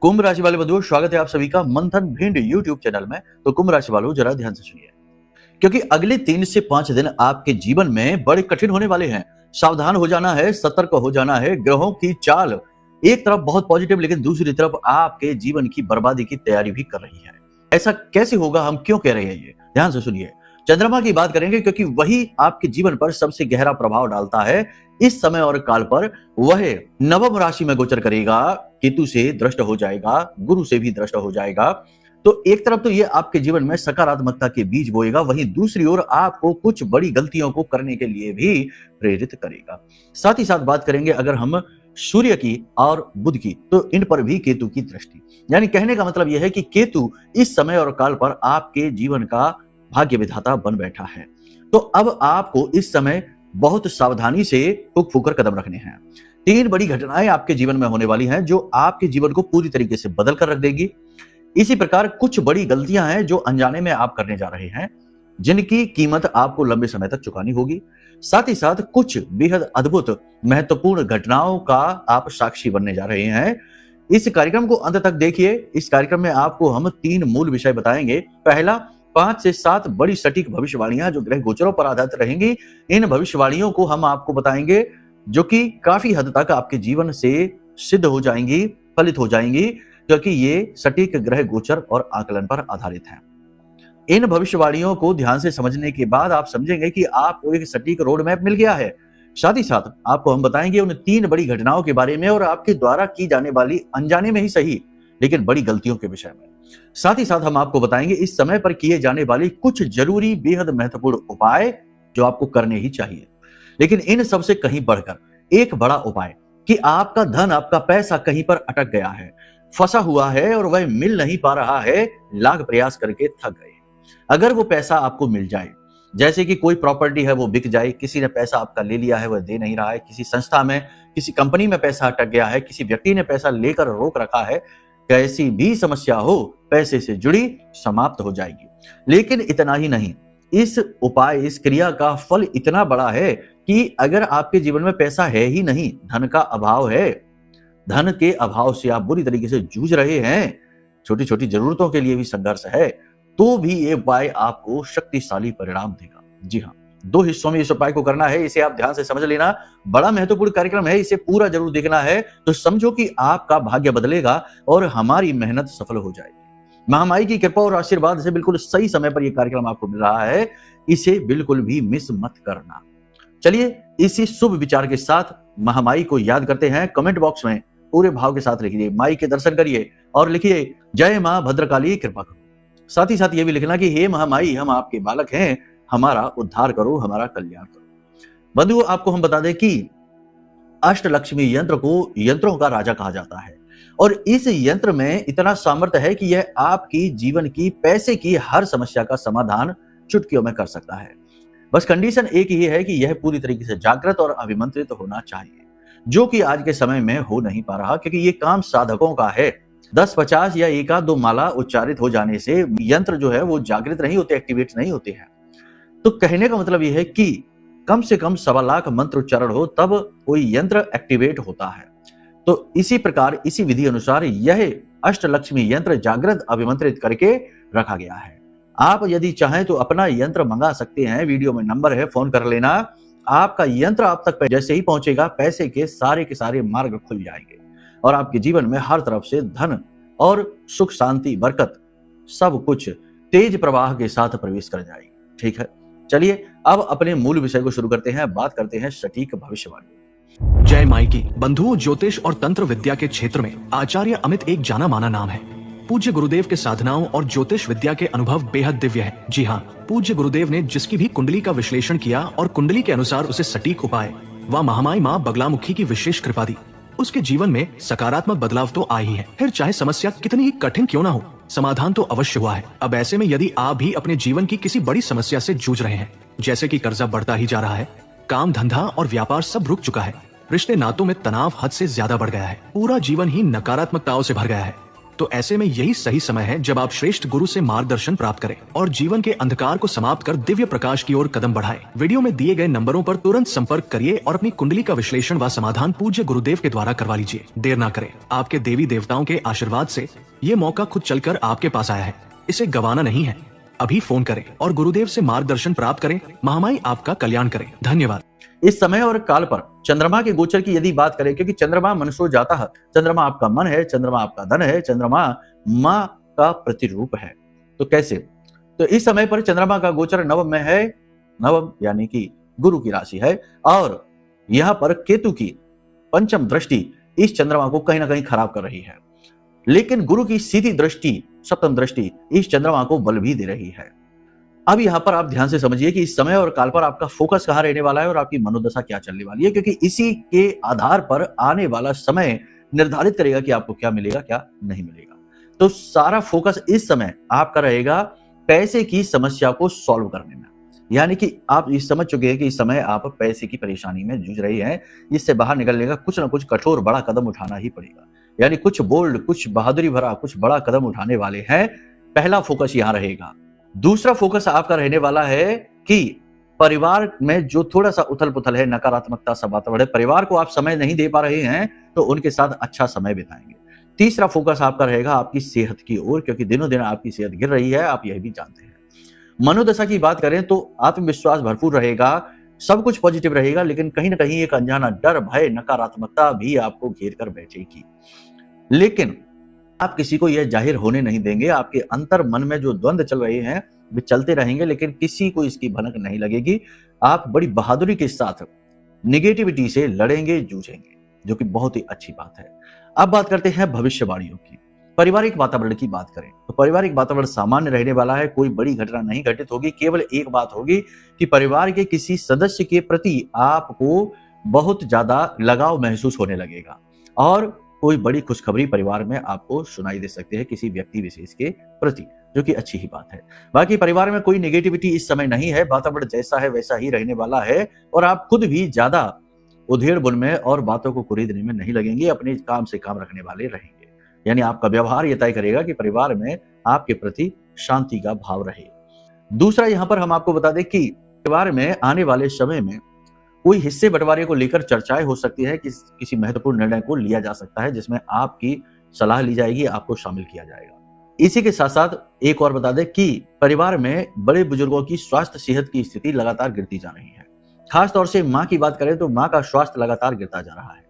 कुंभ राशि वाले बंधुओं, स्वागत है आप सभी का मंथन भिंड यूट्यूब चैनल में। तो कुंभ राशि वालों, जरा ध्यान से सुनिए, क्योंकि अगले 3 से 5 दिन आपके जीवन में बड़े कठिन होने वाले हैं। सावधान हो जाना है, सतर्क हो जाना है। ग्रहों की चाल एक तरफ बहुत पॉजिटिव, लेकिन दूसरी तरफ आपके जीवन की बर्बादी की तैयारी भी कर रही है। ऐसा कैसे होगा, हम क्यों कह रहे हैं, ये ध्यान से सुनिए। चंद्रमा की बात करेंगे, क्योंकि वही आपके जीवन पर सबसे गहरा प्रभाव डालता है। इस समय और काल पर वह नवम राशि में गोचर करेगा, केतु से दृष्ट हो जाएगा, गुरु से भी दृष्ट हो जाएगा। तो एक तरफ तो ये आपके जीवन में सकारात्मकता के बीज बोएगा, वहीं दूसरी ओर आपको कुछ बड़ी गलतियों को करने के लिए भी प्रेरित करेगा। साथ ही साथ बात करेंगे अगर हम सूर्य की और बुध की, तो इन पर भी केतु की दृष्टि, यानी कहने का मतलब यह है कि केतु इस समय और काल पर आपके जीवन का भाग्य विधाता बन बैठा है। तो अब आपको इस समय बहुत सावधानी से फूक फूक कर कदम रखने हैं। 3 बड़ी घटनाएं आपके जीवन में होने वाली हैं, जो आपके जीवन को पूरी तरीके से बदल कर रख देगी। इसी प्रकार कुछ बड़ी गलतियां हैं जो अनजाने में आप करने जा रहे हैं, जिनकी कीमत आपको लंबे समय तक चुकानी होगी। साथ ही साथ कुछ बेहद अद्भुत महत्वपूर्ण घटनाओं का आप साक्षी बनने जा रहे हैं। इस कार्यक्रम को अंत तक देखिए। इस कार्यक्रम में आपको हम 3 मूल विषय बताएंगे। पहला, 5 से 7 बड़ी सटीक भविष्यवाणियां जो ग्रह गोचरों पर आधारित रहेंगी। इन भविष्यवाणियों को हम आपको बताएंगे, जो कि काफी हद तक आपके जीवन से सिद्ध हो जाएंगी, फलित हो जाएंगी, क्योंकि ये सटीक ग्रह गोचर और आकलन पर आधारित हैं। इन भविष्यवाणियों को ध्यान से समझने के बाद आप समझेंगे कि आपको एक सटीक रोड मैप मिल गया है। साथ ही साथ आपको हम बताएंगे उन 3 बड़ी घटनाओं के बारे में और आपके द्वारा की जाने वाली, अनजाने में ही सही लेकिन बड़ी गलतियों के विषय में। साथ ही साथ हम आपको बताएंगे इस समय पर किए जाने वाली कुछ जरूरी, बेहद महत्वपूर्ण उपाय जो आपको करने ही चाहिए। लेकिन इन सबसे कहीं बढ़कर एक बड़ा उपाय कि आपका धन, आपका पैसा कहीं पर अटक गया है, फंसा हुआ है और वह मिल नहीं पा रहा है, लाख प्रयास करके थक गए। अगर वो पैसा आपको मिल जाए, जैसे कि कोई प्रॉपर्टी है वो बिक जाए, किसी ने पैसा आपका ले लिया है वह दे नहीं रहा है, किसी संस्था में, किसी कंपनी में पैसा अटक गया है, किसी व्यक्ति ने पैसा लेकर रोक रखा है, कैसी भी समस्या हो पैसे से जुड़ी समाप्त हो जाएगी। लेकिन इतना ही नहीं, इस उपाय, इस क्रिया का फल इतना बड़ा है कि अगर आपके जीवन में पैसा है ही नहीं, धन का अभाव है, धन के अभाव से आप बुरी तरीके से जूझ रहे हैं, छोटी छोटी जरूरतों के लिए भी संघर्ष है, तो भी ये उपाय आपको शक्तिशाली परिणाम देगा। जी हाँ, 2 हिस्सों में इस उपाय को करना है, इसे आप ध्यान से समझ लेना। बड़ा महत्वपूर्ण कार्यक्रम है, इसे पूरा जरूर देखना है, तो समझो कि आपका भाग्य बदलेगा और हमारी मेहनत सफल हो जाएगी। महामाई की कृपा और आशीर्वाद से बिल्कुल सही समय पर यह कार्यक्रम आपको मिल रहा है, इसे बिल्कुल भी मिस मत करना। चलिए इसी शुभ विचार के साथ महामाई को याद करते हैं। कमेंट बॉक्स में पूरे भाव के साथ लिखिए, माई के दर्शन करिए और लिखिए, जय मां भद्रकाली कृपा करो। साथ ही साथ ये भी लिखना कि हे महामाई, हम आपके बालक हैं, हमारा उद्धार करो, हमारा कल्याण करो। बंधुओं, आपको हम बता दें कि अष्टलक्ष्मी यंत्र को यंत्रों का राजा कहा जाता है और इस यंत्र में इतना सामर्थ्य है कि यह आपकी जीवन की, पैसे की हर समस्या का समाधान चुटकियों में कर सकता है। बस कंडीशन एक ही है कि यह पूरी तरीके से जागृत और अभिमंत्रित होना चाहिए, जो कि आज के समय में हो नहीं पा रहा, क्योंकि ये काम साधकों का है। 10-50 या 1-2 माला उच्चारित हो जाने से यंत्र जो है वो जागृत नहीं होते, एक्टिवेट नहीं होते हैं। तो कहने का मतलब यह है कि कम से कम 1.25 लाख मंत्र उच्चारण हो तब कोई यंत्र एक्टिवेट होता है। तो इसी प्रकार, इसी विधि अनुसार यह अष्टलक्ष्मी यंत्र जागृत, अभिमंत्रित करके रखा गया है। आप यदि चाहें तो अपना यंत्र मंगा सकते हैं, वीडियो में नंबर है, फोन कर लेना। आपका यंत्र आप तक जैसे ही पहुंचेगा, पैसे के सारे मार्ग खुल जाएंगे और आपके जीवन में हर तरफ से धन और सुख, शांति, बरकत, सब कुछ तेज प्रवाह के साथ प्रवेश कर जाएगी। ठीक है, चलिए अब अपने मूल विषय को शुरू करते हैं। बात करते हैं सटीक भविष्यवाणी। जय माई की। बंधुओं, ज्योतिष और तंत्र विद्या के क्षेत्र में आचार्य अमित एक जाना माना नाम है। पूज्य गुरुदेव के साधनाओं और ज्योतिष विद्या के अनुभव बेहद दिव्य है। जी हाँ, पूज्य गुरुदेव ने जिसकी भी कुंडली का विश्लेषण किया और कुंडली के अनुसार उसे सटीक उपाय व महामाई माँ बगलामुखी की विशेष कृपा दी, उसके जीवन में सकारात्मक बदलाव तो आए ही है। फिर चाहे समस्या कितनी ही कठिन क्यों ना हो, समाधान तो अवश्य हुआ है। अब ऐसे में यदि आप भी अपने जीवन की किसी बड़ी समस्या से जूझ रहे हैं, जैसे कि कर्जा बढ़ता ही जा रहा है, काम धंधा और व्यापार सब रुक चुका है, रिश्ते नातों में तनाव हद से ज्यादा बढ़ गया है, पूरा जीवन ही नकारात्मकताओं से भर गया है, तो ऐसे में यही सही समय है जब आप श्रेष्ठ गुरु से मार्गदर्शन प्राप्त करें और जीवन के अंधकार को समाप्त कर दिव्य प्रकाश की ओर कदम बढ़ाएं। वीडियो में दिए गए नंबरों पर तुरंत संपर्क करिए और अपनी कुंडली का विश्लेषण व समाधान पूज्य गुरुदेव के द्वारा करवा लीजिए। देर ना करें, आपके देवी देवताओं के आशीर्वाद से ये मौका खुद चलकर आपके पास आया है, इसे गंवाना नहीं है। अभी फोन करें और गुरुदेव से मार्गदर्शन प्राप्त करें। महामाई आपका कल्याण करें। धन्यवाद। इस समय और काल पर चंद्रमा के गोचर की यदि बात करें, क्योंकि चंद्रमा मनुष्य जाता है, चंद्रमा आपका मन है, चंद्रमा आपका धन है, चंद्रमा माँ का प्रतिरूप है। तो कैसे? तो इस समय पर चंद्रमा का गोचर नवम में है, नवम यानी कि गुरु की राशि है, और यहाँ पर केतु की पंचम दृष्टि इस चंद्रमा को कहीं ना कहीं खराब कर रही है, लेकिन गुरु की सीधी दृष्टि, सप्तम दृष्टि इस चंद्रमा को बल भी दे रही है। अब यहाँ पर आप ध्यान से समझिए कि इस समय और काल पर आपका फोकस कहाँ रहने वाला है और आपकी मनोदशा क्या चलने वाली है, क्योंकि इसी के आधार पर आने वाला समय निर्धारित करेगा कि आपको क्या मिलेगा, क्या नहीं मिलेगा। तो सारा फोकस इस समय आपका रहेगा पैसे की समस्या को सॉल्व करने में, यानी कि आप ये समझ चुके हैं कि इस समय आप पैसे की परेशानी में जूझ रही हैं। इससे बाहर निकलने का कुछ ना कुछ कठोर बड़ा कदम उठाना ही पड़ेगा, यानी कुछ बोल्ड, कुछ बहादुरी भरा, कुछ बड़ा कदम उठाने वाले हैं। पहला फोकस यहाँ रहेगा। दूसरा फोकस आपका रहने वाला है कि परिवार में जो थोड़ा सा उथल पुथल है, नकारात्मकता सा वातावरण है, परिवार को आप समय नहीं दे पा रहे हैं, तो उनके साथ अच्छा समय बिताएंगे। तीसरा फोकस आपका रहेगा आपकी सेहत की ओर, क्योंकि दिनों दिन आपकी सेहत गिर रही है, आप यह भी जानते हैं। मनोदशा की बात करें तो आत्मविश्वास भरपूर रहेगा, सब कुछ पॉजिटिव रहेगा, लेकिन कहीं ना कहीं एक अनजाना डर, भय, नकारात्मकता भी आपको घेर कर बैठेगी, लेकिन आप किसी को यह जाहिर होने नहीं देंगे। आपके अंतर मन में जो द्वंद चल रहे हैं वे चलते रहेंगे, लेकिन किसी को इसकी भनक नहीं लगेगी। आप बड़ी बहादुरी के साथ निगेटिविटी से लड़ेंगे, जूझेंगे, जो कि बहुत ही अच्छी बात है। अब बात करते हैं भविष्यवाणियों की। पारिवारिक वातावरण की बात करें तो पारिवारिक वातावरण सामान्य रहने वाला है, कोई बड़ी घटना नहीं घटित होगी। केवल एक बात होगी कि परिवार के किसी सदस्य के प्रति आपको बहुत ज्यादा लगाव महसूस होने लगेगा और कोई बड़ी खुशखबरी परिवार में आपको सुनाई दे सकती है किसी व्यक्ति विशेष के प्रति, जो कि अच्छी ही बात है। बाकी परिवार में कोई नेगेटिविटी इस समय नहीं है, वातावरण जैसा है वैसा ही रहने वाला है, और आप खुद भी ज्यादा उधेड़ बुन में और बातों को खरीदने में नहीं लगेंगे, अपने काम से काम रखने वाले रहेंगे। यानी आपका व्यवहार यह तय करेगा कि परिवार में आपके प्रति शांति का भाव रहे। दूसरा, यहाँ पर हम आपको बता दें कि परिवार में आने वाले समय में कोई हिस्से बंटवारे को लेकर चर्चाएं हो सकती है, किसी महत्वपूर्ण निर्णय को लिया जा सकता है जिसमें आपकी सलाह ली जाएगी, आपको शामिल किया जाएगा। इसी के साथ साथ एक और बता दें कि परिवार में बड़े बुजुर्गों की स्वास्थ्य सेहत की स्थिति लगातार गिरती जा रही है। खासतौर से माँ की बात करें तो माँ का स्वास्थ्य लगातार गिरता जा रहा है।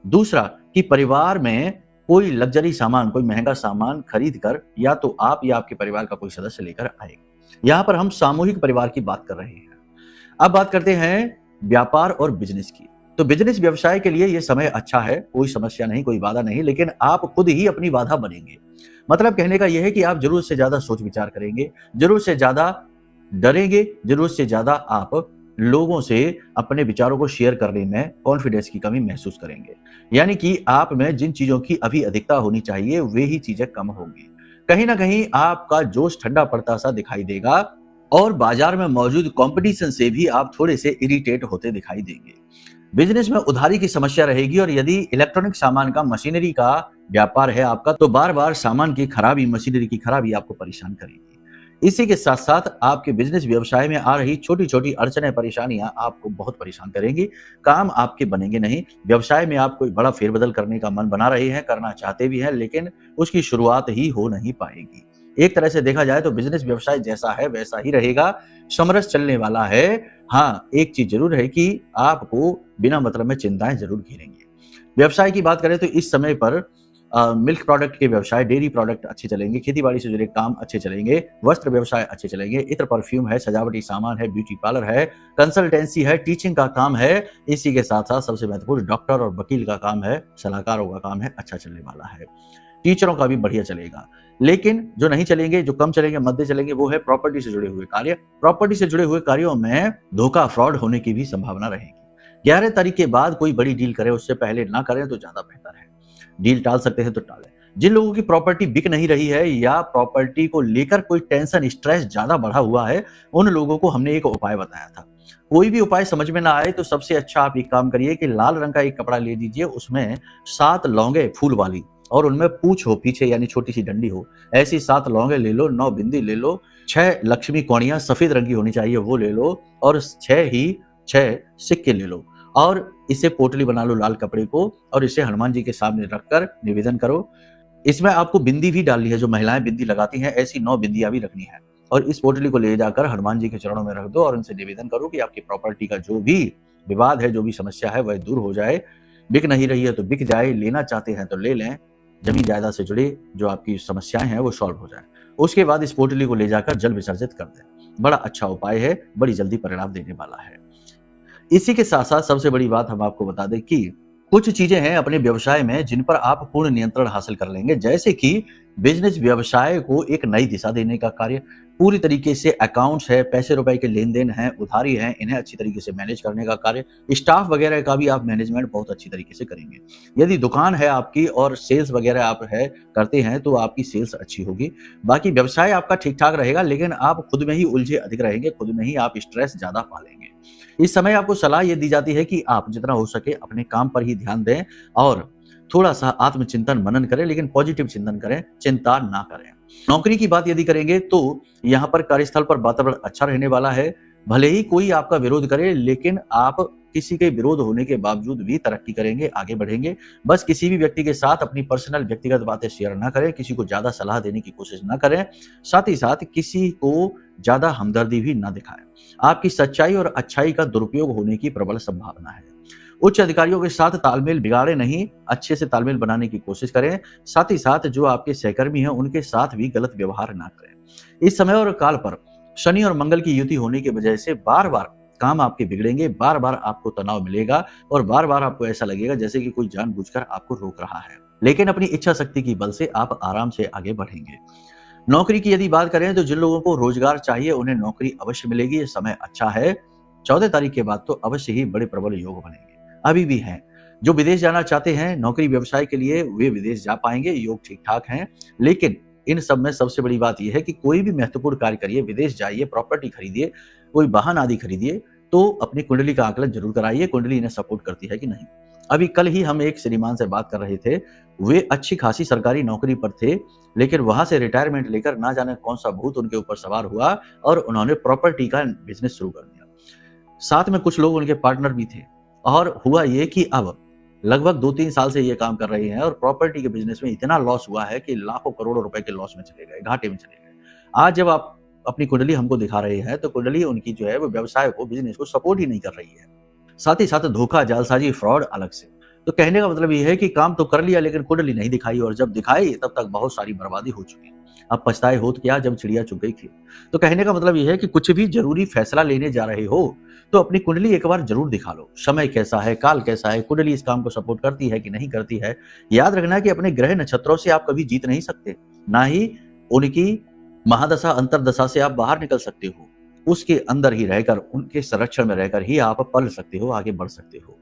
दूसरा कि परिवार में कोई लग्जरी सामान, कोई महंगा सामान खरीद कर या तो आप या आपके परिवार का कोई सदस्य लेकर आएगा। यहाँ पर हम सामूहिक परिवार की बात कर रहे हैं। अब बात करते हैं व्यापार और बिजनेस की। तो बिजनेस व्यवसाय के लिए यह समय अच्छा है, कोई समस्या नहीं, कोई बाधा नहीं, लेकिन आप खुद ही अपनी बाधा बनेंगे। मतलब कहने का यह है कि आप जरूरत से ज्यादा सोच विचार करेंगे, जरूरत से ज्यादा डरेंगे, जरूरत से ज्यादा आप लोगों से अपने विचारों को शेयर करने में कॉन्फिडेंस की कमी महसूस करेंगे। यानी कि आप में जिन चीजों की अभी अधिकता होनी चाहिए वे ही चीजें कम होंगी। कहीं ना कहीं आपका जोश ठंडा पड़ता सा दिखाई देगा और बाजार में मौजूद कंपटीशन से भी आप थोड़े से इरिटेट होते दिखाई देंगे। बिजनेस में उधारी की समस्या रहेगी और यदि इलेक्ट्रॉनिक सामान का, मशीनरी का व्यापार है आपका, तो बार बार सामान की खराबी, मशीनरी की खराबी आपको परेशान करेगी। इसी के साथ साथ आपके बिजनेस व्यवसाय में आ रही छोटी छोटी अड़चनें, परेशानियां आपको बहुत परेशान करेंगी। काम आपके बनेंगे नहीं। व्यवसाय में आप कोई बड़ा फेरबदल करने का मन बना रहे हैं, करना चाहते भी हैं, लेकिन उसकी शुरुआत ही हो नहीं पाएगी। एक तरह से देखा जाए तो बिजनेस व्यवसाय जैसा है वैसा ही रहेगा, समरस चलने वाला है। हाँ, एक चीज जरूर है कि आपको बिना मतलब में चिंताएं जरूर घेरेंगे। व्यवसाय की बात करें तो इस समय पर मिल्क प्रोडक्ट के व्यवसाय, डेयरी प्रोडक्ट अच्छे चलेंगे, खेतीबाड़ी से जुड़े काम अच्छे चलेंगे, वस्त्र व्यवसाय अच्छे चलेंगे, इत्र परफ्यूम है, सजावटी सामान है, ब्यूटी पार्लर है, कंसल्टेंसी है, टीचिंग का काम है। इसी के साथ साथ सबसे महत्वपूर्ण डॉक्टर और वकील का काम है, सलाहकारों का काम है, अच्छा चलने वाला है। टीचरों का भी बढ़िया चलेगा। लेकिन जो नहीं चलेंगे, जो कम चलेंगे, मध्य चलेंगे, वो है प्रॉपर्टी से जुड़े हुए कार्य। प्रॉपर्टी से जुड़े हुए कार्यों में धोखा, फ्रॉड होने की भी संभावना रहेगी। 11 तारीख के बाद कोई बड़ी डील करें, उससे पहले ना करें तो ज्यादा बेहतर है। डील टाल सकते हैं तो टालें। जिन लोगों की प्रॉपर्टी बिक नहीं रही है या प्रॉपर्टी को लेकर कोई टेंशन, स्ट्रेस ज्यादा बढ़ा हुआ है, उन लोगों को हमने एक उपाय बताया था। कोई भी उपाय समझ में ना आए तो सबसे अच्छा आप एक काम करिए कि लाल रंग का एक कपड़ा ले लीजिए, उसमें 7 लौंगे फूल वाली और उनमें पूछ हो पीछे यानी छोटी सी डंडी हो, ऐसी 7 लौंगे ले लो, 9 बिंदी ले लो, 6 लक्ष्मी कौड़ियां सफेद रंग की होनी चाहिए वो ले लो, और 6 सिक्के ले लो, और इसे पोटली बना लो लाल कपड़े को, और इसे हनुमान जी के सामने रखकर निवेदन करो। इसमें आपको बिंदी भी डालनी है, जो महिलाएं बिंदी लगाती हैं ऐसी 9 बिंदियां भी रखनी है, और इस पोटली को ले जाकर हनुमान जी के चरणों में रख दो और उनसे निवेदन करो कि आपकी प्रॉपर्टी का जो भी विवाद है, जो भी समस्या है, वह दूर हो जाए। बिक नहीं रही है तो बिक जाए, लेना चाहते हैं तो ले लें, जमीन जायदाद से जुड़ी जो आपकी समस्याएं हैं वो सॉल्व हो जाए। उसके बाद इस पोटली को ले जाकर जल विसर्जित कर दें। बड़ा अच्छा उपाय है, बड़ी जल्दी परिणाम देने वाला है। इसी के साथ साथ सबसे बड़ी बात हम आपको बता दें कि कुछ चीजें हैं अपने व्यवसाय में जिन पर आप पूर्ण नियंत्रण हासिल कर लेंगे, जैसे कि बिजनेस व्यवसाय को एक नई दिशा देने का कार्य, पूरी तरीके से अकाउंट्स है, पैसे रुपए के लेन देन है, उधारी है, इन्हें अच्छी तरीके से मैनेज करने का कार्य, स्टाफ वगैरह का भी आप मैनेजमेंट बहुत अच्छी तरीके से करेंगे। यदि दुकान है आपकी और सेल्स वगैरह आप करते हैं तो आपकी सेल्स अच्छी होगी। बाकी व्यवसाय आपका ठीक ठाक रहेगा, लेकिन आप खुद में ही उलझे अधिक रहेंगे, खुद में ही आप स्ट्रेस ज्यादा पालेंगे। इस समय आपको सलाह ये दी जाती है कि आप जितना हो सके अपने काम पर ही ध्यान दें और थोड़ा सा आत्मचिंतन मनन करें, लेकिन पॉजिटिव चिंतन करें, चिंता ना करें। नौकरी की बात यदि करेंगे तो यहाँ पर कार्यस्थल पर वातावरण अच्छा रहने वाला है। भले ही कोई आपका विरोध करे, लेकिन आप किसी के विरोध होने के बावजूद भी तरक्की करेंगे, आगे बढ़ेंगे। बस किसी भी व्यक्ति के साथ अपनी पर्सनल व्यक्तिगत बातें शेयर ना करें, किसी को ज्यादा सलाह देने की कोशिश ना करें, साथ ही साथ किसी को ज्यादा हमदर्दी भी ना दिखाएं। आपकी सच्चाई और अच्छाई का दुरुपयोग होने की प्रबल संभावना है। उच्च अधिकारियों के साथ तालमेल बिगाड़े नहीं, अच्छे से तालमेल बनाने की कोशिश करें। साथ ही साथ जो आपके सहकर्मी हैं उनके साथ भी गलत व्यवहार ना करें। इस समय और काल पर शनि और मंगल की युति होने की वजह से बार बार काम आपके बिगड़ेंगे, बार बार आपको तनाव मिलेगा और बार बार आपको ऐसा लगेगा जैसे कि कोई जानबूझकर आपको रोक रहा है, लेकिन अपनी इच्छा शक्ति की बल से आप आराम से आगे बढ़ेंगे। नौकरी की यदि बात करें तो जिन लोगों को रोजगार चाहिए उन्हें नौकरी अवश्य मिलेगी। ये समय अच्छा है। 14 तारीख के बाद तो अवश्य ही बड़े प्रबल योग बनेंगे, अभी भी हैं। जो विदेश जाना चाहते हैं नौकरी व्यवसाय के लिए वे विदेश जा पाएंगे, योग ठीक ठाक हैं। लेकिन इन सब में सबसे बड़ी बात यह है कि कोई भी महत्वपूर्ण कार्य करिए, विदेश जाइए, प्रॉपर्टी खरीदिए, कोई वाहन आदि खरीदिए, तो अपनी कुंडली का आकलन जरूर कराइए, कुंडली इन्हें सपोर्ट करती है कि नहीं। अभी कल ही हम एक श्रीमान से बात कर रहे थे, वे अच्छी खासी सरकारी नौकरी पर थे, लेकिन वहां से रिटायरमेंट लेकर ना जाने कौन सा भूत उनके ऊपर सवार हुआ और उन्होंने प्रॉपर्टी का बिजनेस शुरू कर दिया। साथ में कुछ लोग उनके पार्टनर भी थे, और हुआ ये कि अब लगभग 2-3 साल से ये काम कर रहे हैं और प्रॉपर्टी के बिजनेस में इतना लॉस हुआ है कि लाखों करोड़ों रुपए के लॉस में चले गए, घाटे में चले गए। आज जब आप अपनी कुंडली हमको दिखा रहे हैं तो कुंडली उनकी जो है वो व्यवसाय को, बिजनेस को सपोर्ट ही नहीं कर रही है। साथ ही साथ धोखा, जालसाजी, फ्रॉड अलग से। तो कहने का मतलब ये है कि काम तो कर लिया लेकिन कुंडली नहीं दिखाई, और जब दिखाई तब तक बहुत सारी बर्बादी हो चुकी। अब पछताए होत क्या जब चिड़िया चुग गई थी। तो कहने का मतलब ये है कि कुछ भी जरूरी फैसला लेने जा रहे हो तो अपनी कुंडली एक बार जरूर दिखा लो। समय कैसा है, काल कैसा है, कुंडली इस काम को सपोर्ट करती है कि नहीं करती है। याद रखना कि अपने ग्रह नक्षत्रों से आप कभी जीत नहीं सकते, ना ही उनकी महादशा अंतरदशा से आप बाहर निकल सकते हो। उसके अंदर ही रहकर, उनके संरक्षण में रहकर ही आप पल सकते हो, आगे बढ़ सकते हो।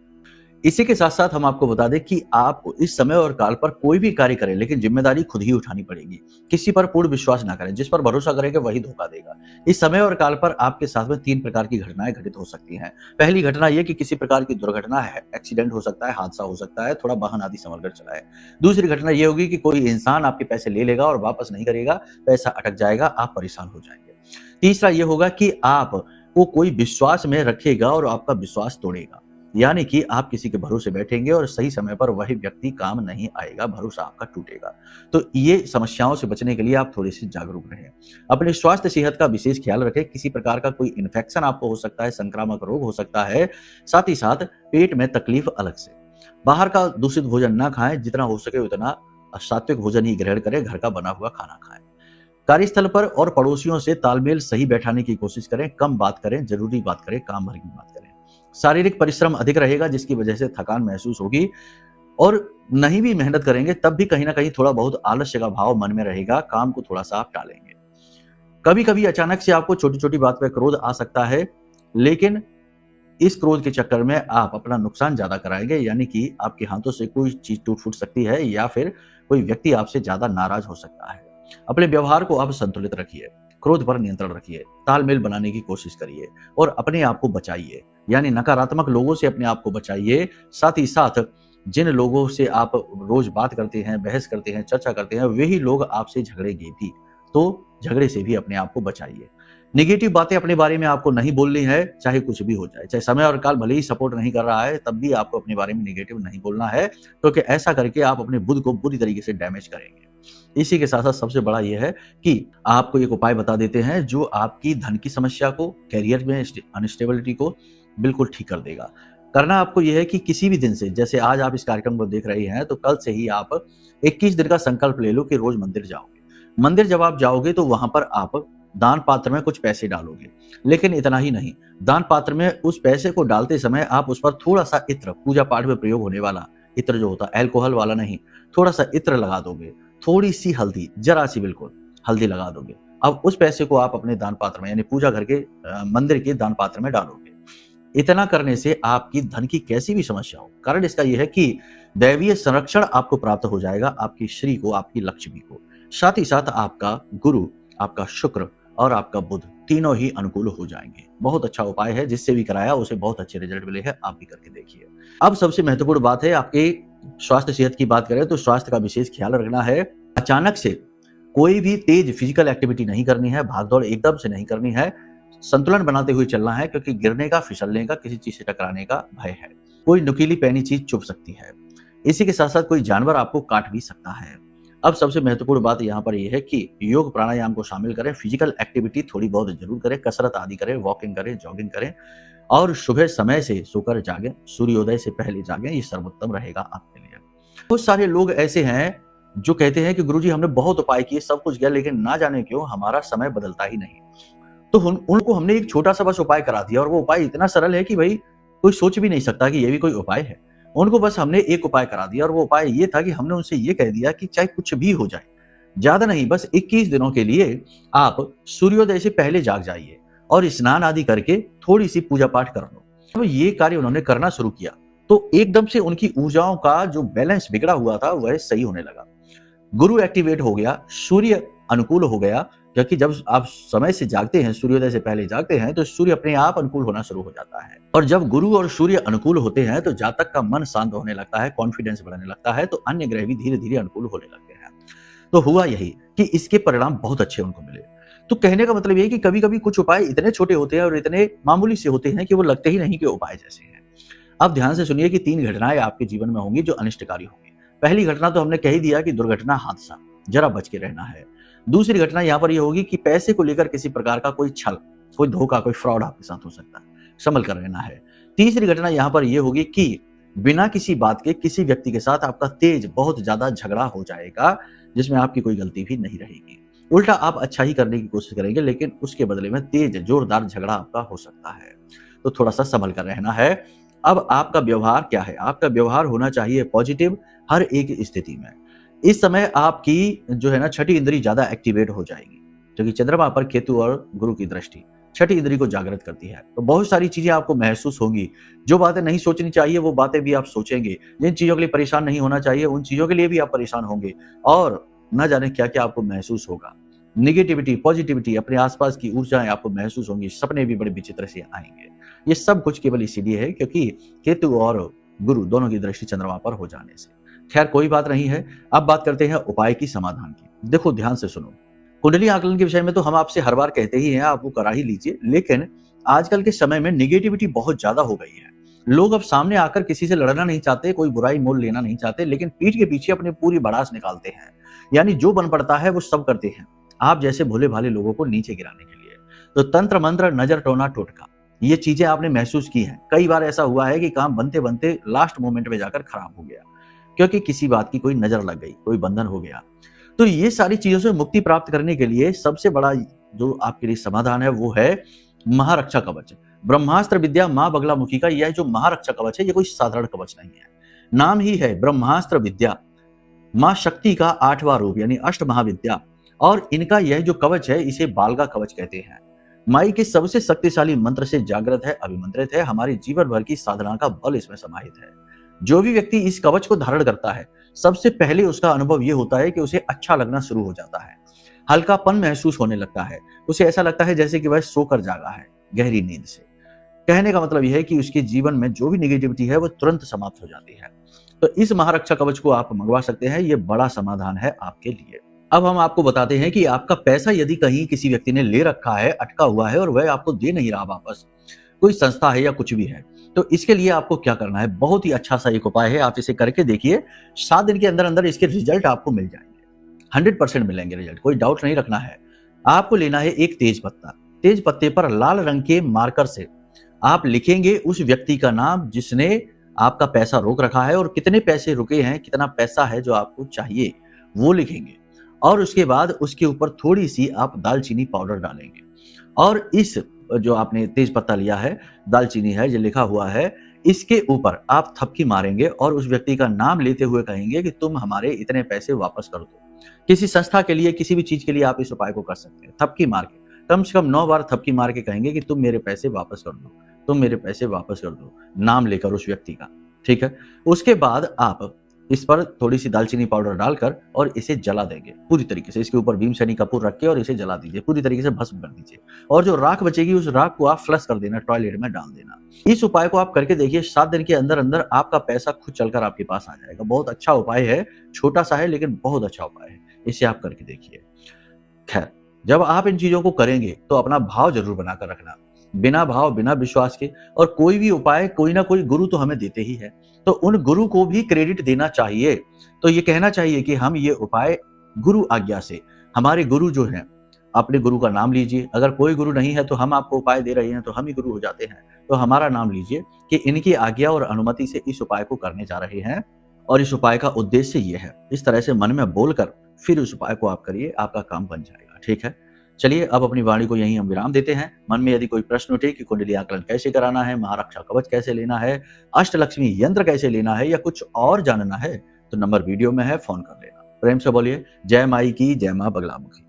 इसी के साथ साथ हम आपको बता दें कि आपको इस समय और काल पर कोई भी कार्य करें लेकिन जिम्मेदारी खुद ही उठानी पड़ेगी। किसी पर पूर्ण विश्वास ना करें, जिस पर भरोसा करेंगे वही धोखा देगा। इस समय और काल पर आपके साथ में 3 प्रकार की घटनाएं घटित हो सकती हैं। पहली घटना यह कि किसी प्रकार की दुर्घटना है, एक्सीडेंट हो सकता है, हादसा हो सकता है, थोड़ा वाहन आदि संभल कर चलाए। दूसरी घटना यह होगी कि कोई इंसान आपके पैसे ले लेगा और वापस नहीं करेगा, पैसा अटक जाएगा, आप परेशान हो जाएंगे। तीसरा यह होगा कि आपको कोई विश्वास में रखेगा और आपका विश्वास तोड़ेगा, यानी कि आप किसी के भरोसे बैठेंगे और सही समय पर वही व्यक्ति काम नहीं आएगा, भरोसा आपका टूटेगा। तो ये समस्याओं से बचने के लिए आप थोड़े से जागरूक रहें। अपने स्वास्थ्य सेहत का विशेष ख्याल रखें। किसी प्रकार का कोई इन्फेक्शन आपको हो सकता है, संक्रामक रोग हो सकता है। साथ ही साथ पेट में तकलीफ अलग से। बाहर का दूषित भोजन ना खाएं, जितना हो सके उतना सात्विक भोजन ही ग्रहण करें, घर का बना हुआ खाना खाएं। कार्यस्थल पर और पड़ोसियों से तालमेल सही बैठाने की कोशिश करें, कम बात करें, जरूरी बात करें, काम भर की बात करें। शारीरिक परिश्रम अधिक रहेगा जिसकी वजह से थकान महसूस होगी, और नहीं भी मेहनत करेंगे तब भी कहीं ना कहीं थोड़ा बहुत आलस्य का भाव मन में रहेगा, काम को थोड़ा सा आप टालेंगे। कभी कभी अचानक से आपको छोटी छोटी बात पर क्रोध आ सकता है, लेकिन इस क्रोध के चक्कर में आप अपना नुकसान ज्यादा कराएंगे, यानी कि आपके हाथों से कोई चीज टूट फूट सकती है या फिर कोई व्यक्ति आपसे ज्यादा नाराज हो सकता है। अपने व्यवहार को आप संतुलित रखिए, क्रोध पर नियंत्रण रखिए, तालमेल बनाने की कोशिश करिए और अपने आप को बचाइए, यानी नकारात्मक लोगों से अपने आप को बचाइए। साथ ही साथ जिन लोगों से आप रोज बात करते हैं, बहस करते हैं, चर्चा करते हैं, वही लोग आपसे झगड़ेंगे भी। तो झगड़े से भी अपने आप को बचाइए। नेगेटिव बातें अपने बारे में आपको नहीं बोलनी है, चाहे कुछ भी हो जाए। चाहे समय और काल भले ही सपोर्ट नहीं कर रहा है, तब भी आपको अपने बारे में नेगेटिव नहीं बोलना है, क्योंकि ऐसा करके आप अपने बुद्ध को बुरी तरीके से डैमेज करेंगे। इसी के साथ-साथ सबसे बड़ा ये है कि आपको एक उपाय बता देते हैं जो आपकी धन की समस्या को, करियर में अनस्टेबिलिटी को बिल्कुल ठीक कर देगा। करना आपको ये है कि किसी भी दिन से, जैसे आज आप इस कार्यक्रम को देख रहे हैं, तो कल से ही आप 21 दिन का संकल्प ले लो कि रोज मंदिर जाओगे। मंदिर जब आप जाओगे तो वहां पर आप दान पात्र में कुछ पैसे डालोगे, लेकिन इतना ही नहीं, दान पात्र में उस पैसे को डालते समय आप उस पर थोड़ा सा इत्र, पूजा पाठ में प्रयोग होने वाला इत्र जो होता है, अल्कोहल वाला नहीं, थोड़ा सा इत्र लगा दोगे, थोड़ी सी हल्दी, जरा सी बिल्कुल हल्दी लगा दोगे। अब उस पैसे को आप अपने दान पात्र में, यानी पूजा घर के मंदिर के दान पात्र में डालोगे। इतना करने से आपकी धन की कैसी भी समस्या हो, कारण इसका यह है कि दैवीय संरक्षण आपको प्राप्त हो जाएगा, आपकी श्री को, आपकी लक्ष्मी को। साथ ही साथ आपका गुरु, आपका शुक्र और आपका बुध तीनों ही अनुकूल हो जाएंगे। बहुत अच्छा उपाय है, जिससे भी कराया उसे बहुत अच्छे रिजल्ट मिले हैं, आप भी करके देखिए। अब सबसे महत्वपूर्ण बात है, आपके स्वास्थ्य सेहत की बात करें तो स्वास्थ्य का विशेष ख्याल रखना है। अचानक से कोई भी तेज फिजिकल एक्टिविटी नहीं करनी है, भागदौड़ एकदम से नहीं करनी है, संतुलन बनाते हुए चलना है, क्योंकि गिरने का, फिसलने का, किसी चीज से टकराने का भय है। कोई नुकीली पैनी चीज चुभ सकती है। इसी के साथ साथ कोई जानवर आपको काट भी सकता है। अब सबसे महत्वपूर्ण बात यहाँ पर यह है कि योग प्राणायाम को शामिल करें, फिजिकल एक्टिविटी थोड़ी बहुत जरूर करें, कसरत आदि करें, वॉकिंग करें, जॉगिंग करें और सुबह समय से सोकर जागें, सूर्योदय से पहले जागें, ये सर्वोत्तम रहेगा आपके लिए। बहुत सारे लोग ऐसे हैं जो कहते हैं कि गुरुजी हमने बहुत उपाय किए, सब कुछ किया, लेकिन ना जाने क्यों हमारा समय बदलता ही नहीं। तो उनको हमने एक छोटा सा बस उपाय करा दिया, और वो उपाय इतना सरल है कि भाई कोई सोच भी नहीं सकता कि ये भी कोई उपाय है। उनको बस हमने एक उपाय करा दिया, और वो उपाय ये था कि हमने उनसे ये कह दिया कि चाहे कुछ भी हो जाए, ज्यादा नहीं, बस 21 दिनों के लिए आप सूर्योदय से पहले जाग जाइए और स्नान आदि करके थोड़ी सी पूजा पाठ कर लो। तो ये कार्य उन्होंने करना शुरू किया तो एकदम से उनकी ऊर्जाओं का जो बैलेंस बिगड़ा हुआ था वह सही होने लगा। गुरु एक्टिवेट हो गया, सूर्य अनुकूल हो गया, क्योंकि जब आप समय से जागते हैं, सूर्योदय से पहले जागते हैं, तो सूर्य अपने आप अनुकूल होना शुरू हो जाता है। और जब गुरु और सूर्य अनुकूल होते हैं तो जातक का मन शांत होने लगता है, कॉन्फिडेंस बढ़ने लगता है, तो अन्य ग्रह भी धीरे धीरे अनुकूल होने लगते हैं। तो हुआ यही कि इसके परिणाम बहुत अच्छे उनको मिले। तो कहने का मतलब ये है कि कभी कभी कुछ उपाय इतने छोटे होते हैं और इतने मामूली से होते हैं कि वो लगते ही नहीं कि उपाय जैसे हैं। अब ध्यान से सुनिए कि 3 घटनाएं आपके जीवन में होंगी जो अनिष्टकारी होंगी। पहली घटना तो हमने कह ही दिया कि दुर्घटना, हादसा, जरा बच के रहना है। दूसरी घटना यहाँ पर यह होगी कि पैसे को लेकर किसी प्रकार का कोई छल, कोई धोखा, कोई फ्रॉड आपके साथ हो सकता है, संभल कर रहना है। तीसरी घटना यहाँ पर यह होगी कि बिना किसी बात के किसी व्यक्ति के साथ आपका तेज बहुत ज्यादा झगड़ा हो जाएगा, जिसमें आपकी कोई गलती भी नहीं रहेगी। उल्टा आप अच्छा ही करने की कोशिश करेंगे, लेकिन उसके बदले में तेज जोरदार झगड़ा आपका हो सकता है, तो थोड़ा सा संभल कर रहना है। अब आपका व्यवहार क्या है? आपका व्यवहार होना चाहिए पॉजिटिव हर एक स्थिति में। इस समय आपकी जो है ना छठी इंद्री ज्यादा एक्टिवेट हो जाएगी, क्योंकि चंद्रमा पर केतु और गुरु की दृष्टि छठी इंद्री को जागृत करती है। तो बहुत सारी चीजें आपको महसूस होंगी। जो बातें नहीं सोचनी चाहिए वो बातें भी आप सोचेंगे। जिन चीजों के लिए परेशान नहीं होना चाहिए उन चीजों के लिए भी आप परेशान होंगे, और न जाने क्या क्या आपको महसूस होगा। निगेटिविटी, पॉजिटिविटी, अपने आसपास की ऊर्जाएं आपको महसूस होंगी, सपने भी बड़े विचित्र से आएंगे। ये सब कुछ केवल इसीलिए है क्योंकि केतु और गुरु दोनों की दृष्टि चंद्रमा पर हो जाने से। खैर कोई बात नहीं है। अब बात करते हैं उपाय की, समाधान की। देखो ध्यान से सुनो, कुंडली आकलन के विषय में तो हम आपसे हर बार कहते ही हैं, आप वो करा ही लीजिए, लेकिन आजकल के समय में निगेटिविटी बहुत ज्यादा हो गई है। लोग अब सामने आकर किसी से लड़ना नहीं चाहते, कोई बुराई मोल लेना नहीं चाहते, लेकिन पीठ के पीछे अपनी पूरी भड़ास निकालते हैं। यानी जो बन पड़ता है वो सब करते हैं, आप जैसे भोले भाले लोगों को नीचे गिराने के लिए। तो तंत्र मंत्र, नजर, टोना, टोटका, ये चीजें आपने महसूस की हैं। कई बार ऐसा हुआ है कि काम बनते बनते लास्ट मोमेंट में जाकर खराब हो गया, क्योंकि किसी बात की कोई नजर लग गई, कोई बंधन हो गया। तो ये सारी चीजों से मुक्ति प्राप्त करने के लिए सबसे बड़ा जो आपके लिए समाधान है वो है महारक्षा कवच। ब्रह्मास्त्र विद्या मां बगलामुखी का यह जो महारक्षा कवच है, ये कोई साधारण कवच नहीं है। नाम ही है ब्रह्मास्त्र विद्या, मां शक्ति का 8वां रूप यानी अष्ट महाविद्या। और इनका यह जो कवच है इसे बालगा कवच कहते हैं। माई के सबसे शक्तिशाली मंत्र से जागृत है, अभिमंत्रित है। हमारी जीवन भर की साधना का बल इसमें समाहित है। जो भी व्यक्ति इस कवच को धारण करता है, सबसे पहले उसका अनुभव यह होता है कि उसे अच्छा लगना शुरू हो जाता है, हल्कापन महसूस होने लगता है। उसे ऐसा लगता है जैसे कि वह सोकर जागा है गहरी नींद से। कहने का मतलब यह है कि उसके जीवन में जो भी निगेटिविटी है वो तुरंत समाप्त हो जाती है। तो इस महारक्षा कवच को आप मंगवा सकते हैं, ये बड़ा समाधान है आपके लिए। अब हम आपको बताते हैं कि आपका पैसा यदि कहीं किसी व्यक्ति ने ले रखा है, अटका हुआ है और वह आपको दे नहीं रहा वापस, कोई संस्था है या कुछ भी है, तो इसके लिए आपको क्या करना है, बहुत ही अच्छा सा एक उपाय है, आप इसे करके देखिए। 7 दिन के अंदर अंदर इसके रिजल्ट आपको मिल जाएंगे, 100% मिलेंगे रिजल्ट, कोई डाउट नहीं रखना है। आपको लेना है एक तेज पत्ता, तेज पत्ते पर लाल रंग के मार्कर से आप लिखेंगे उस व्यक्ति का नाम जिसने आपका पैसा रोक रखा है और कितने पैसे रुके हैं, कितना पैसा है जो आपको चाहिए, वो लिखेंगे। और उसके बाद उसके ऊपर थोड़ी सी आप दालचीनी पाउडर डालेंगे और इस जो आपने तेज पत्ता लिया है, दालचीनी है जो लिखा हुआ है, इसके ऊपर आप थपकी मारेंगे और उस व्यक्ति का नाम लेते हुए कहेंगे कि तुम हमारे इतने पैसे वापस कर दो। किसी संस्था के लिए, किसी भी चीज के लिए आप इस उपाय को कर सकते हैं। थपकी मार के कम से कम 9 बार थपकी मार के कहेंगे कि तुम मेरे पैसे वापस कर दो, तुम मेरे पैसे वापस कर दो, नाम लेकर उस व्यक्ति का। ठीक है, उसके बाद आप इस पर थोड़ी सी दालचीनी पाउडर डालकर और इसे जला देंगे पूरी तरीके से। इसके ऊपर भीमसेनी कपूर रख के और इसे जला दीजिए, पूरी तरीके से भस्म कर दीजिए। और जो राख बचेगी उस राख को आप फ्लश कर देना, टॉयलेट में डाल देना। इस उपाय को आप करके देखिए, 7 दिन के अंदर अंदर आपका पैसा खुद चलकर आपके पास आ जाएगा। बहुत अच्छा उपाय है, छोटा सा है लेकिन बहुत अच्छा उपाय है, इसे आप करके देखिए। खैर, जब आप इन चीजों को करेंगे तो अपना भाव जरूर बनाकर रखना, बिना भाव बिना विश्वास के। और कोई भी उपाय कोई ना कोई गुरु तो हमें देते ही है, तो उन गुरु को भी क्रेडिट देना चाहिए। तो ये कहना चाहिए कि हम ये उपाय गुरु आज्ञा से, हमारे गुरु जो हैं, अपने गुरु का नाम लीजिए। अगर कोई गुरु नहीं है तो हम आपको उपाय दे रहे हैं तो हम ही गुरु हो जाते हैं, तो हमारा नाम लीजिए कि इनकी आज्ञा और अनुमति से इस उपाय को करने जा रहे हैं और इस उपाय का उद्देश्य ये है। इस तरह से मन में बोलकर फिर उस उपाय को आप करिए, आपका काम बन जाएगा। ठीक है, चलिए अब अपनी वाणी को यहीं हम विराम देते हैं। मन में यदि कोई प्रश्न उठे कि कुंडली आकलन कैसे कराना है, महारक्षा कवच कैसे लेना है, अष्टलक्ष्मी यंत्र कैसे लेना है या कुछ और जानना है, तो नंबर वीडियो में है, फोन कर लेना। प्रेम से बोलिए जय माई की, जय मां बगलामुखी।